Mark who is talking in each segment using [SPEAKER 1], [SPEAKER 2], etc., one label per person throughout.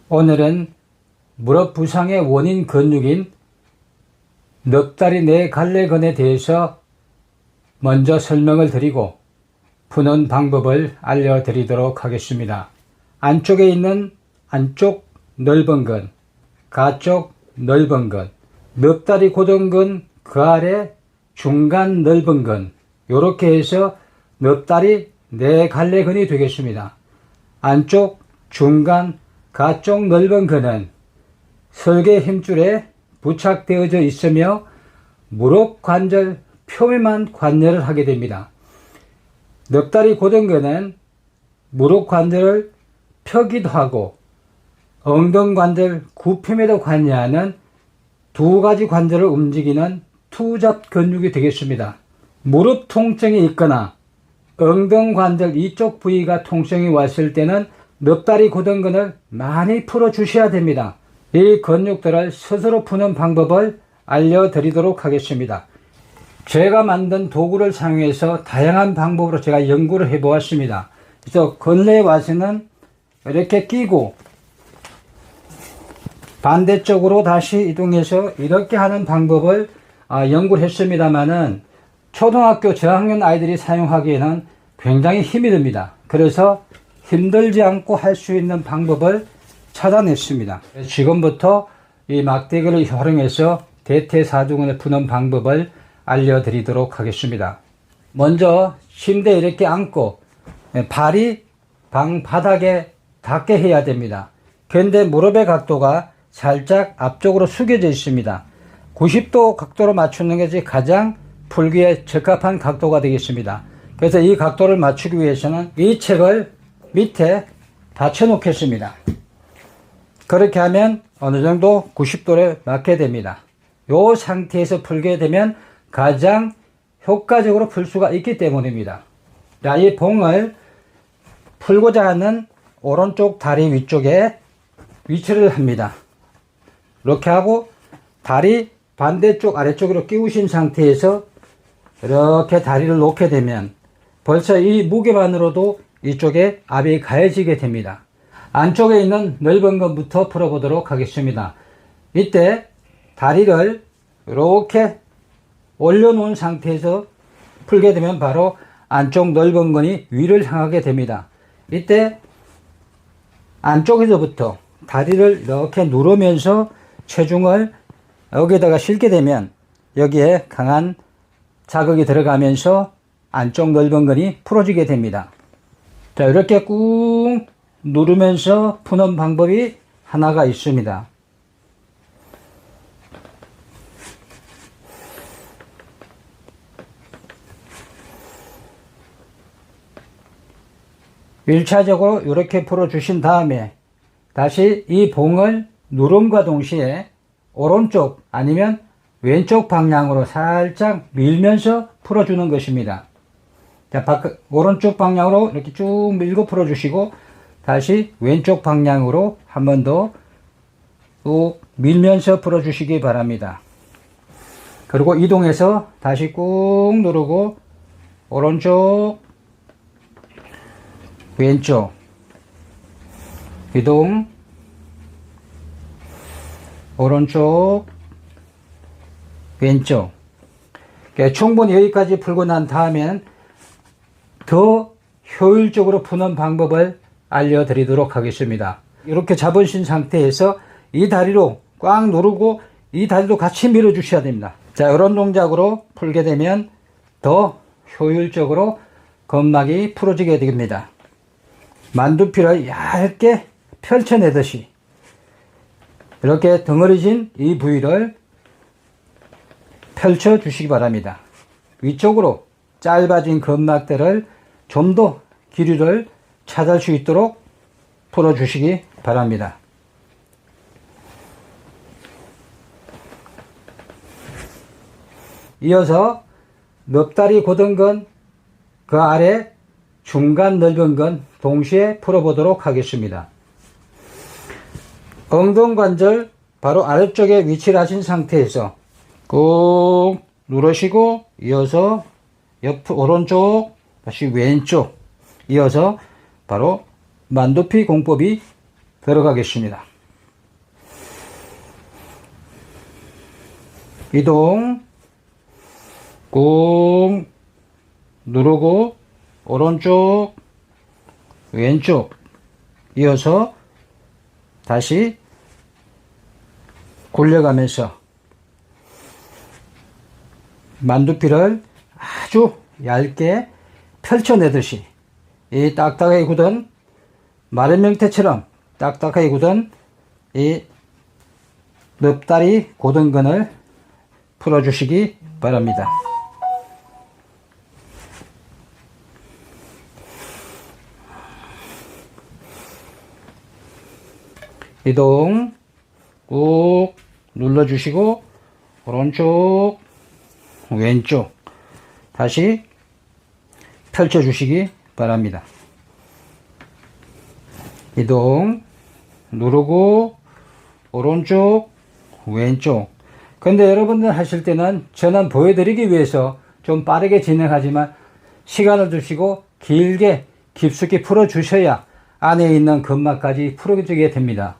[SPEAKER 1] 오늘은 무릎 부상의 원인 근육인 넉다리 내갈래근에 대해서 먼저 설명을 드리고 푸는 방법을 알려드리도록 하겠습니다. 안쪽에 있는 안쪽 넓은 근, 가쪽 넓은 근, 넉다리 고정근 그 아래 중간 넓은 근, 이렇게 해서 넉다리 내갈래근이 되겠습니다. 안쪽, 중간, 가쪽 넓은 근은 설계 힘줄에 부착되어져 있으며 무릎 관절 표면만 관여를 하게 됩니다. 넉다리 고정근은 무릎 관절을 펴기도 하고 엉덩 관절 굽힘에도 관여하는 두 가지 관절을 움직이는 투잡 근육이 되겠습니다. 무릎 통증이 있거나 엉덩 관절 이쪽 부위가 통증이 왔을 때는 넉다리 고정근을 많이 풀어 주셔야 됩니다. 이 근육들을 스스로 푸는 방법을 알려드리도록 하겠습니다. 제가 만든 도구를 사용해서 다양한 방법으로 제가 연구를 해 보았습니다. 그래서 근래에 와서는 이렇게 끼고 반대쪽으로 다시 이동해서 이렇게 하는 방법을 연구를 했습니다만은 초등학교 저학년 아이들이 사용하기에는 굉장히 힘이 듭니다. 그래서 힘들지 않고 할 수 있는 방법을 찾아냈습니다. 지금부터 이 막대기를 활용해서 대퇴사두근을 푸는 방법을 알려드리도록 하겠습니다. 먼저 침대에 이렇게 앉고 발이 방 바닥에 닿게 해야 됩니다. 그런데 무릎의 각도가 살짝 앞쪽으로 숙여져 있습니다. 90도 각도로 맞추는 것이 가장 풀기에 적합한 각도가 되겠습니다. 그래서 이 각도를 맞추기 위해서는 이 책을 밑에 받쳐 놓겠습니다. 그렇게 하면 어느 정도 90도를 맞게 됩니다. 이 상태에서 풀게 되면 가장 효과적으로 풀 수가 있기 때문입니다. 자, 이 봉을 풀고자 하는 오른쪽 다리 위쪽에 위치를 합니다. 이렇게 하고 다리 반대쪽 아래쪽으로 끼우신 상태에서 이렇게 다리를 놓게 되면 벌써 이 무게만으로도 이쪽에 압이 가해지게 됩니다. 안쪽에 있는 넓은 것부터 풀어보도록 하겠습니다. 이때 다리를 이렇게 올려놓은 상태에서 풀게 되면 바로 안쪽 넓은 건이 위를 향하게 됩니다. 이때 안쪽에서부터 다리를 이렇게 누르면서 체중을 여기다가 실게 되면 여기에 강한 자극이 들어가면서 안쪽 넓은 건이 풀어지게 됩니다. 자, 이렇게 꾹 누르면서 푸는 방법이 하나가 있습니다. 일차적으로 이렇게 풀어주신 다음에 다시 이 봉을 누름과 동시에 오른쪽 아니면 왼쪽 방향으로 살짝 밀면서 풀어주는 것입니다. 자, 오른쪽 방향으로 이렇게 쭉 밀고 풀어주시고 다시 왼쪽 방향으로 한 번 더 쭉 밀면서 풀어주시기 바랍니다. 그리고 이동해서 다시 꾹 누르고 오른쪽 왼쪽 이동 오른쪽 왼쪽 충분히 여기까지 풀고 난 다음엔 더 효율적으로 푸는 방법을 알려드리도록 하겠습니다. 이렇게 잡으신 상태에서 이 다리로 꽉 누르고 이 다리도 같이 밀어 주셔야 됩니다. 자, 이런 동작으로 풀게 되면 더 효율적으로 근막이 풀어지게 됩니다. 만두피를 얇게 펼쳐내듯이 이렇게 덩어리진 이 부위를 펼쳐 주시기 바랍니다. 위쪽으로 짧아진 근막들을 좀 더 길이를 찾을 수 있도록 풀어 주시기 바랍니다. 이어서 넉다리 고정근 그 아래 중간 넓은 근 동시에 풀어보도록 하겠습니다. 엉덩관절 바로 아래쪽에 위치를 하신 상태에서 꾹 누르시고 이어서 오른쪽 다시 왼쪽 이어서 바로 만두피 공법이 들어가겠습니다. 이동, 꾹 누르고 오른쪽, 왼쪽 이어서 다시 굴려가면서 만두피를 아주 얇게 펼쳐내듯이 이 딱딱하게 굳은 마른 명태처럼 딱딱하게 굳은 이 넙다리 고등근을 풀어주시기 바랍니다. 이동 꾹 눌러주시고 오른쪽 왼쪽 다시 펼쳐주시기 바랍니다. 이동 누르고 오른쪽 왼쪽. 근데 여러분들 하실 때는 저는 보여드리기 위해서 좀 빠르게 진행하지만 시간을 두시고 길게 깊숙이 풀어 주셔야 안에 있는 근막까지 풀어주게 됩니다.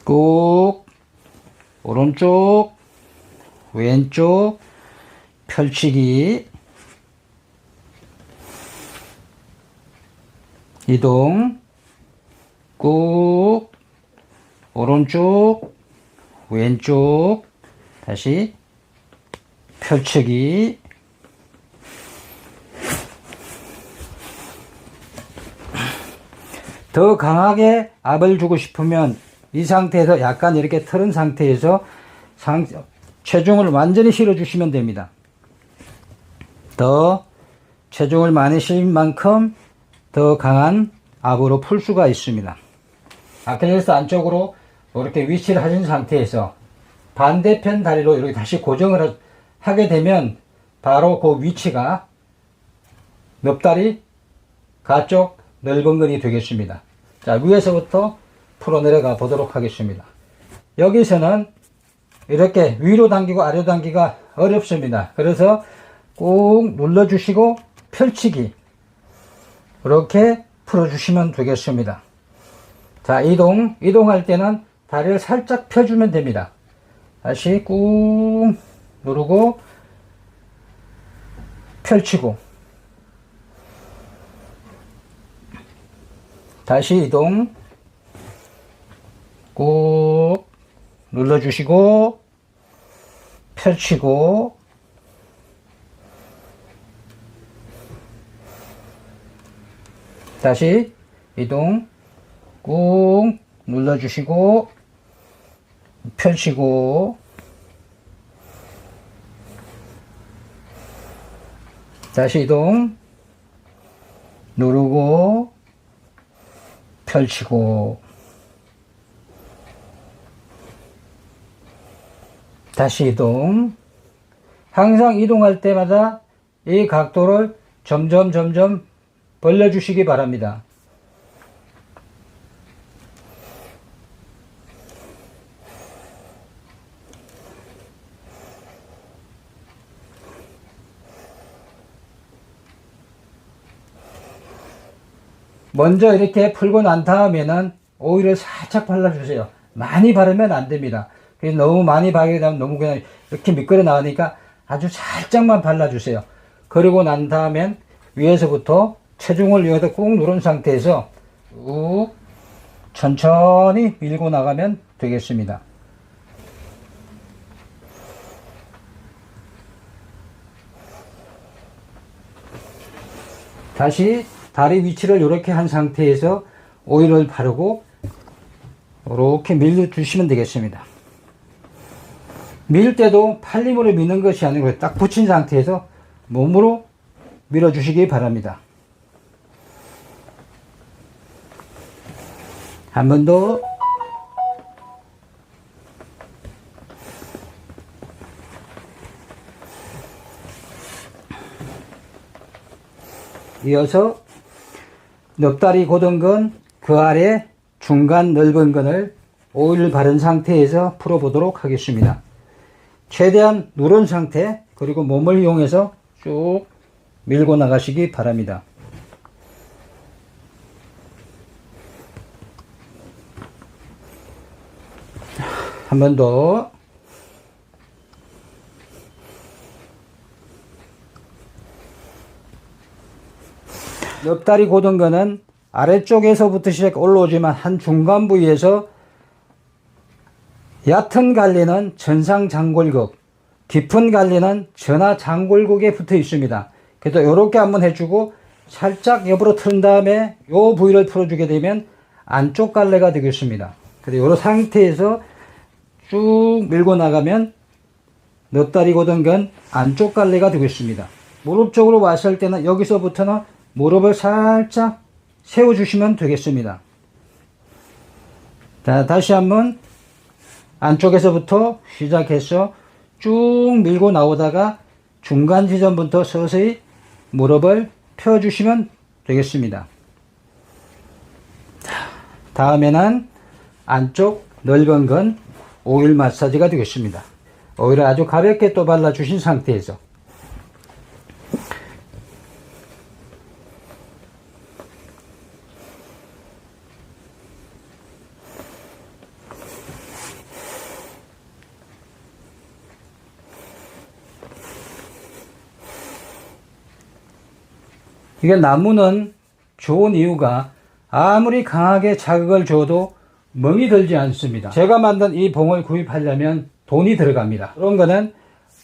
[SPEAKER 1] 꾹 오른쪽 왼쪽 펼치기 이동 꾹 오른쪽 왼쪽 다시 펼치기 더 강하게 압을 주고 싶으면 이 상태에서 약간 이렇게 틀은 상태에서 체중을 완전히 실어 주시면 됩니다. 더 체중을 많이 실은 만큼 더 강한 압으로 풀 수가 있습니다. 아킬레스 안쪽으로 이렇게 위치를 하신 상태에서 반대편 다리로 이렇게 다시 고정을 하게 되면 바로 그 위치가 넙다리 가쪽 넓은 근이 되겠습니다. 자, 위에서부터 풀어 내려가 보도록 하겠습니다. 여기서는 이렇게 위로 당기고 아래로 당기가 어렵습니다. 그래서 꾹 눌러주시고 펼치기 이렇게 풀어주시면 되겠습니다. 자, 이동할 때는 다리를 살짝 펴주면 됩니다. 다시 꾹 누르고 펼치고 다시 이동 꾹 눌러주시고 펼치고 다시 이동 꾹 눌러주시고 펼치고 다시 이동 누르고 펼치고 다시 이동. 항상 이동할 때마다 이 각도를 점점 벌려주시기 바랍니다. 먼저 이렇게 풀고 난 다음에는 오일을 살짝 발라주세요. 많이 바르면 안 됩니다. 너무 많이 바르게 되면 너무 그냥 이렇게 미끄러 나가니까 아주 살짝만 발라주세요. 그리고 난 다음엔 위에서부터 체중을 여기다 꾹 누른 상태에서 쭉 천천히 밀고 나가면 되겠습니다. 다시 다리 위치를 이렇게 한 상태에서 오일을 바르고 이렇게 밀어주시면 되겠습니다. 밀 때도 팔림으로 미는 것이 아니고 딱 붙인 상태에서 몸으로 밀어주시기 바랍니다. 한 번 더. 이어서 넙다리 고등근 그 아래 중간 넓은 근을 오일 바른 상태에서 풀어보도록 하겠습니다. 최대한 누른 상태 그리고 몸을 이용해서 쭉 밀고 나가시기 바랍니다. 한 번 더. 옆다리 고든 거는 아래쪽에서부터 시작 올라오지만 한 중간 부위에서 얕은 갈리는 전상장골국, 깊은 갈리는 전하장골국에 붙어 있습니다. 그래서 이렇게 한번 해주고 살짝 옆으로 틀은 다음에 이 부위를 풀어주게 되면 안쪽 갈래가 되겠습니다. 그래서 이 상태에서 쭉 밀고 나가면 넉다리 고든 건 안쪽 갈래가 되겠습니다. 무릎 쪽으로 왔을 때는 여기서부터는 무릎을 살짝 세워주시면 되겠습니다. 자, 다시 한번 안쪽에서부터 시작해서 쭉 밀고 나오다가 중간 지점부터 서서히 무릎을 펴주시면 되겠습니다. 다음에는 안쪽 넓은 건 오일 마사지가 되겠습니다. 오일을 아주 가볍게 또 발라주신 상태에서 이게 나무는 좋은 이유가 아무리 강하게 자극을 줘도 멍이 들지 않습니다. 제가 만든 이 봉을 구입하려면 돈이 들어갑니다. 그런 거는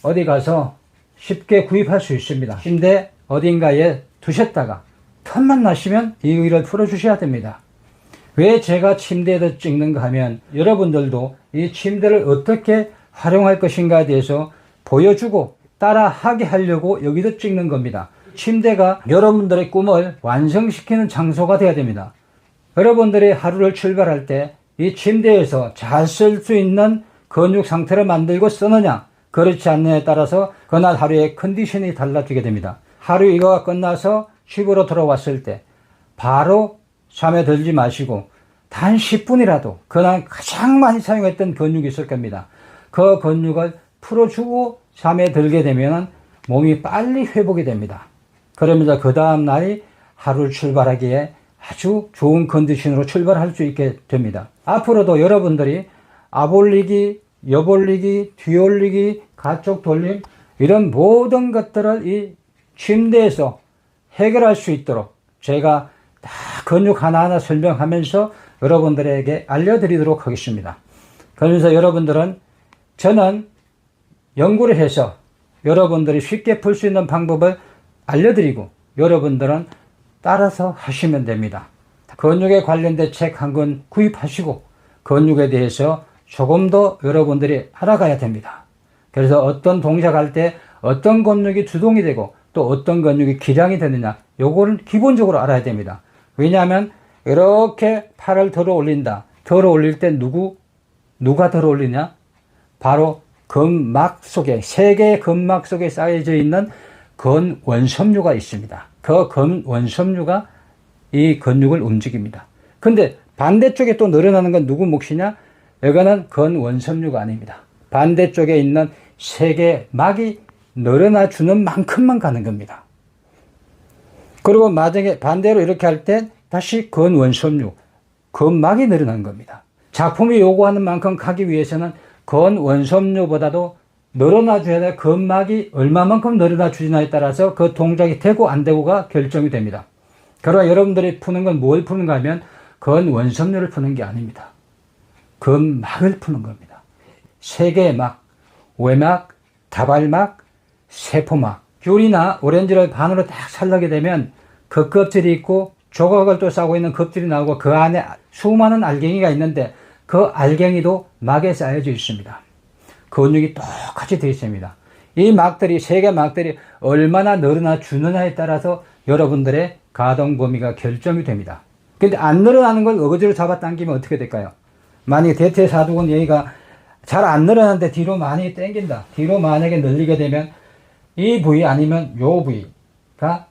[SPEAKER 1] 어디 가서 쉽게 구입할 수 있습니다. 침대 어딘가에 두셨다가 틈만 나시면 이 의를 풀어주셔야 됩니다. 왜 제가 침대에다 찍는가 하면 여러분들도 이 침대를 어떻게 활용할 것인가에 대해서 보여주고 따라 하게 하려고 여기다 찍는 겁니다. 침대가 여러분들의 꿈을 완성시키는 장소가 되어야 됩니다. 여러분들이 하루를 출발할 때 이 침대에서 잘 쓸 수 있는 근육 상태를 만들고 쓰느냐, 그렇지 않느냐에 따라서 그날 하루의 컨디션이 달라지게 됩니다. 하루 이거가 끝나서 집으로 돌아왔을 때 바로 잠에 들지 마시고 단 10분이라도 그날 가장 많이 사용했던 근육이 있을 겁니다. 그 근육을 풀어주고 잠에 들게 되면 몸이 빨리 회복이 됩니다. 그러면서 그 다음 날이 하루를 출발하기에 아주 좋은 컨디션으로 출발할 수 있게 됩니다. 앞으로도 여러분들이 앞올리기, 옆올리기, 뒤올리기, 가쪽 돌림 이런 모든 것들을 이 침대에서 해결할 수 있도록 제가 다 근육 하나하나 설명하면서 여러분들에게 알려드리도록 하겠습니다. 그러면서 여러분들은 저는 연구를 해서 여러분들이 쉽게 풀 수 있는 방법을 알려드리고 여러분들은 따라서 하시면 됩니다. 근육에 관련된 책 한 권 구입하시고 근육에 대해서 조금 더 여러분들이 알아가야 됩니다. 그래서 어떤 동작할 때 어떤 근육이 주동이 되고 또 어떤 근육이 기량이 되느냐 요거를 기본적으로 알아야 됩니다. 왜냐하면 이렇게 팔을 들어 올린다. 들어 올릴 때 누가 들어 올리냐? 바로 근막 속에 세 개의 근막 속에 쌓여져 있는 근원섬유가 있습니다. 그 근원섬유가 이 근육을 움직입니다. 근데 반대쪽에 또 늘어나는 건 누구 몫이냐? 이거는 근원섬유가 아닙니다. 반대쪽에 있는 세 개의 막이 늘어나 주는 만큼만 가는 겁니다. 그리고 마지막에 반대로 이렇게 할 때 다시 근원섬유, 근막이 늘어나는 겁니다. 작품이 요구하는 만큼 가기 위해서는 근원섬유보다도 늘어나 줘야 될 근막이 얼마만큼 늘어나 주느냐에 따라서 그 동작이 되고 안 되고가 결정이 됩니다. 그러나 여러분들이 푸는 건 뭘 푸는가 하면 근원섬유를 푸는 게 아닙니다. 근막을 푸는 겁니다. 세 개의 막, 외막, 다발막, 세포막. 귤이나 오렌지를 반으로 딱 잘라게 되면 그 껍질이 있고 조각을 또 싸고 있는 껍질이 나오고 그 안에 수많은 알갱이가 있는데 그 알갱이도 막에 쌓여져 있습니다. 근육이 똑같이 되어 있습니다. 이 막들이, 세 개 막들이 얼마나 늘어나 주느냐에 따라서 여러분들의 가동 범위가 결정이 됩니다. 근데 안 늘어나는 걸 어거지로 잡아당기면 어떻게 될까요? 만약에 대퇴사두근 여기가 잘 안 늘어나는데 뒤로 많이 당긴다. 뒤로 만약에 늘리게 되면 이 부위 아니면 요 부위가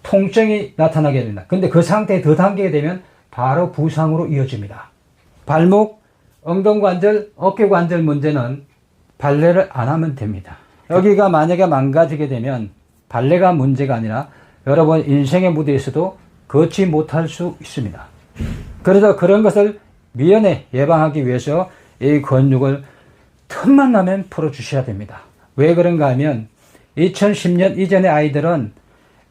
[SPEAKER 1] 통증이 나타나게 됩니다. 근데 그 상태에 더 당기게 되면 바로 부상으로 이어집니다. 발목, 엉덩관절, 어깨관절 문제는 발레를 안 하면 됩니다. 여기가 만약에 망가지게 되면 발레가 문제가 아니라 여러분 인생의 무대에서도 걷지 못할 수 있습니다. 그래서 그런 것을 미연에 예방하기 위해서 이 근육을 틈만 나면 풀어주셔야 됩니다. 왜 그런가 하면 2010년 이전의 아이들은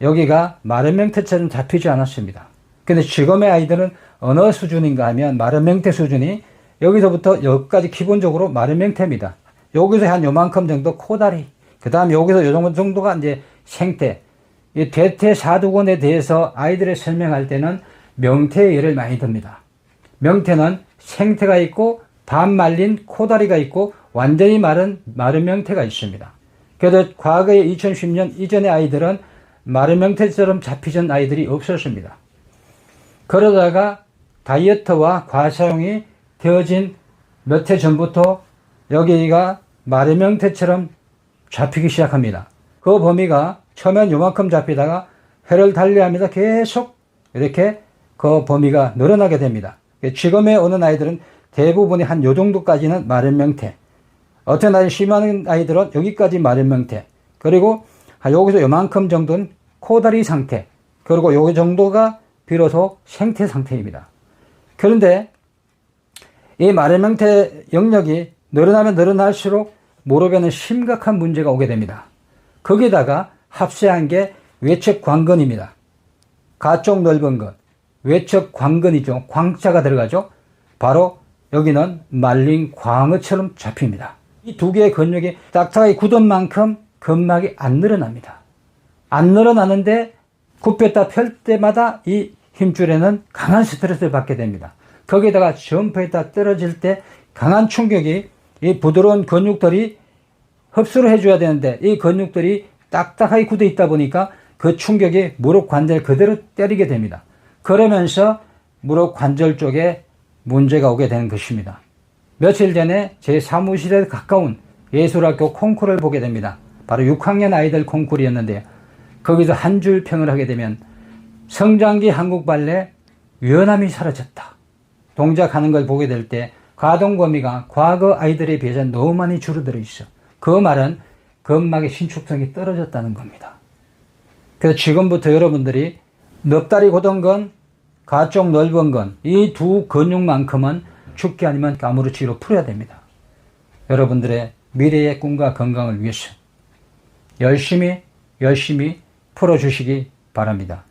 [SPEAKER 1] 여기가 마른 명태처럼 잡히지 않았습니다. 근데 지금의 아이들은 어느 수준인가 하면 마른 명태 수준이 여기서부터 여기까지 기본적으로 마른 명태입니다. 여기서 한 요만큼 정도 코다리, 그 다음 여기서 요 정도가 이제 생태. 이 대퇴사두근에 대해서 아이들을 설명할 때는 명태의 예를 많이 듭니다. 명태는 생태가 있고 반 말린 코다리가 있고 완전히 마른 명태가 있습니다. 그래서 과거에 2010년 이전의 아이들은 마른 명태처럼 잡히던 아이들이 없었습니다. 그러다가 다이어트와 과사용이 되어진 몇 해 전부터 여기가 마른 명태처럼 잡히기 시작합니다. 그 범위가 처음엔 요만큼 잡히다가 회를 달리하면서 계속 이렇게 그 범위가 늘어나게 됩니다. 지금에 오는 아이들은 대부분이 한 요 정도까지는 마른 명태. 어떤 아이 심한 아이들은 여기까지 마른 명태. 그리고 여기서 요만큼 정도는 코다리 상태. 그리고 요 정도가 비로소 생태 상태입니다. 그런데 이 마른 명태 영역이 늘어나면 늘어날수록 무릎에는 심각한 문제가 오게 됩니다. 거기다가 합세한 게 외측 광근입니다. 가쪽 넓은 것, 외측 광근이죠. 광자가 들어가죠. 바로 여기는 말린 광어처럼 잡힙니다. 이 두 개의 근육이 딱딱하게 굳은 만큼 근막이 안 늘어납니다. 안 늘어나는데 굽혔다 펼 때마다 이 힘줄에는 강한 스트레스를 받게 됩니다. 거기다가 점프했다 떨어질 때 강한 충격이 이 부드러운 근육들이 흡수를 해줘야 되는데 이 근육들이 딱딱하게 굳어 있다 보니까 그 충격이 무릎 관절 그대로 때리게 됩니다. 그러면서 무릎 관절 쪽에 문제가 오게 되는 것입니다. 며칠 전에 제 사무실에 가까운 예술학교 콩쿠르를 보게 됩니다. 바로 6학년 아이들 콩쿠르였는데요. 거기서 한 줄 평을 하게 되면 성장기 한국 발레 유연함이 사라졌다. 동작하는 걸 보게 될 때 가동 범위가 과거 아이들에 비해서 너무 많이 줄어들어 있어. 그 말은 근막의 신축성이 떨어졌다는 겁니다. 그래서 지금부터 여러분들이 넙다리 고든 건, 가쪽 넓은 건, 이 두 근육만큼은 죽기 아니면 아무렇지로 풀어야 됩니다. 여러분들의 미래의 꿈과 건강을 위해서 열심히 풀어주시기 바랍니다.